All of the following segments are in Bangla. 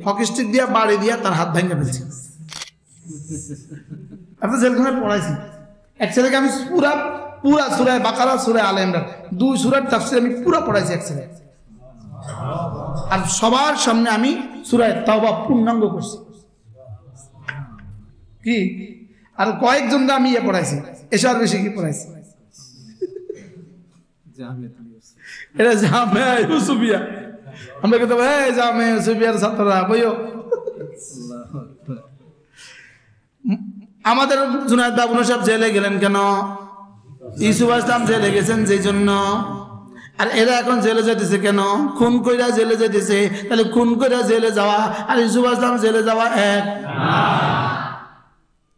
হকি স্টিক দিয়া বাড়ি দিয়া তার হাত ভেঙে ফেলছি। আপনি জেলখানায় পড়াইছি এক ছেলেকে আমি পুরা পুরা সূরা বাকারা সূরা আলে ইমরান 2 সূরার তাফসীর আমি পুরা পড়াইছি এক ছেলে, আর সবার সামনে আমি সূরা তাওবা পূর্ণাঙ্গ করছি। কি আর কয়েকজন আমি পড়াইছি, এসব বেশি কি পড়াইছি? এটা জামিয়া ইউসুফিয়া। আমরা কিন্তু জামিয়া ইউসুফিয়ার ছাত্ররা বইও। আমাদের জুনায়েদ বাবু সাহেব জেলে গেলেন কেন? ইউসুফ ইসলাম জেলে গেছেন যেই জন্য। আর এরা এখন জেলে যেতেছে কেন? খুন কইরা জেলে যেতেছে। তাহলে খুন কইরা জেলে যাওয়া আর ইউসুফ ইসলাম জেলে যাওয়া এক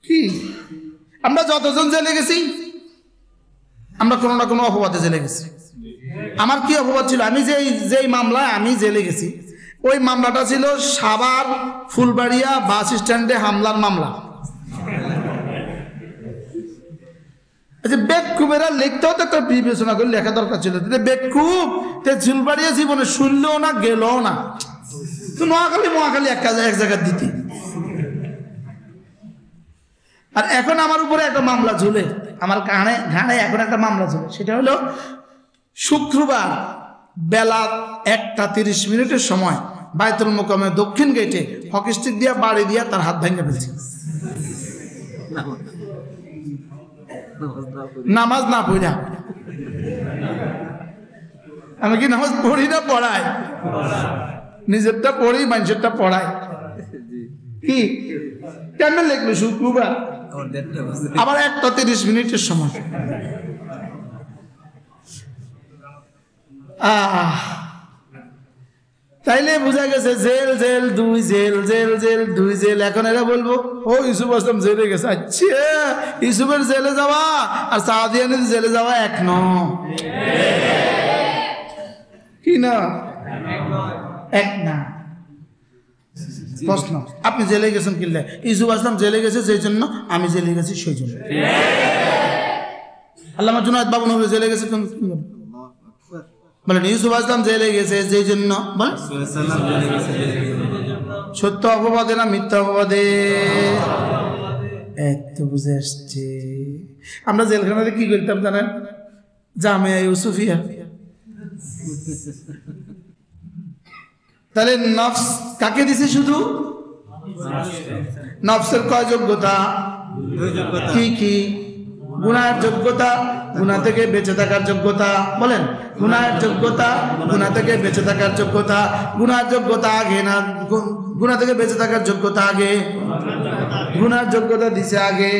কি? আমরা যতজন জেলে গেছি আমরা কোনো না কোনো অপবাদে জেলে গেছি। আমার কি অপবাদ ছিল? আমি যেই মামলায় আমি জেলে গেছি ওই মামলাটা ছিল সাভার ফুলবাড়িয়া বাস স্ট্যান্ডে হামলার মামলা। বেকুবেরা লিখতেও তো একটা বিবেচনা করে লেখা দরকার ছিল। বেকুব ফুলবাড়িয়া জীবনে শুনলেও না গেলও না, মহাখালী এক জায়গায় দিতি। আর এখন আমার উপরে একটা মামলা ঝুলে, আমার ঘাড়ে এখন একটা মামলা ঝুলে। সেটা হলো শুক্রবার বেলা 1:30 সময় বায়তুল মোকাররমের দক্ষিণ গেটে হকি স্টিক দিয়া বাড়ি দিয়া তার হাত ভেঙে ফেলছে। নামাজ না পড়া। আমি কি নামাজ পড়ি না পড়াই? নিজেরটা পড়ি, মানুষেরটা পড়াই। কি কেন লিখলো শুক্রবার আবার 1:30 সময়? তাইলে বোঝা গেছে জেল জেল 2 জেল জেল জেল 2 জেল। এখন এরা বলবো ও ইউসুফ আসলাম জেলে গেছে। আচ্ছা, ইউসুফের জেলে যাওয়া আর সাদিয়ানের জেলে যাওয়া এক ন কি না? এক না। প্রশ্ন, আপনি জেলে গেছেন কিনলে? ইউসুফ আসলাম জেলে গেছে সেই জন্য, আমি জেলে গেছি সেই জন্য। আল্লামা জুনায়েদ বাবু নবী জেলে গেছে বলেন, ইউসুফ আসলাম জেলে গেছে যেই জন্য। বলেন সত্য অপবাদে না মিথ্যা অপবাদে? এত বুঝে আসছে। আমরা জেলখানাতে কি করতাম জানেন? জামিয়া ইউসুফিয়া। তাহলে নফস কাকে দিছে? শুধু নফসের কয় যোগ্যতা? কি কি? গুনাহের যোগ্যতা, গুনাহ থেকে বেঁচে থাকার যোগ্যতা। বলেন গুনাহের যোগ্যতা, গুনাহ থেকে বেঁচে থাকার যোগ্যতা। গুনাহের যোগ্যতা আগে না গুনাহ থেকে বেঁচে থাকার যোগ্যতা আগে? গুনাহের যোগ্যতা দিছে আগে।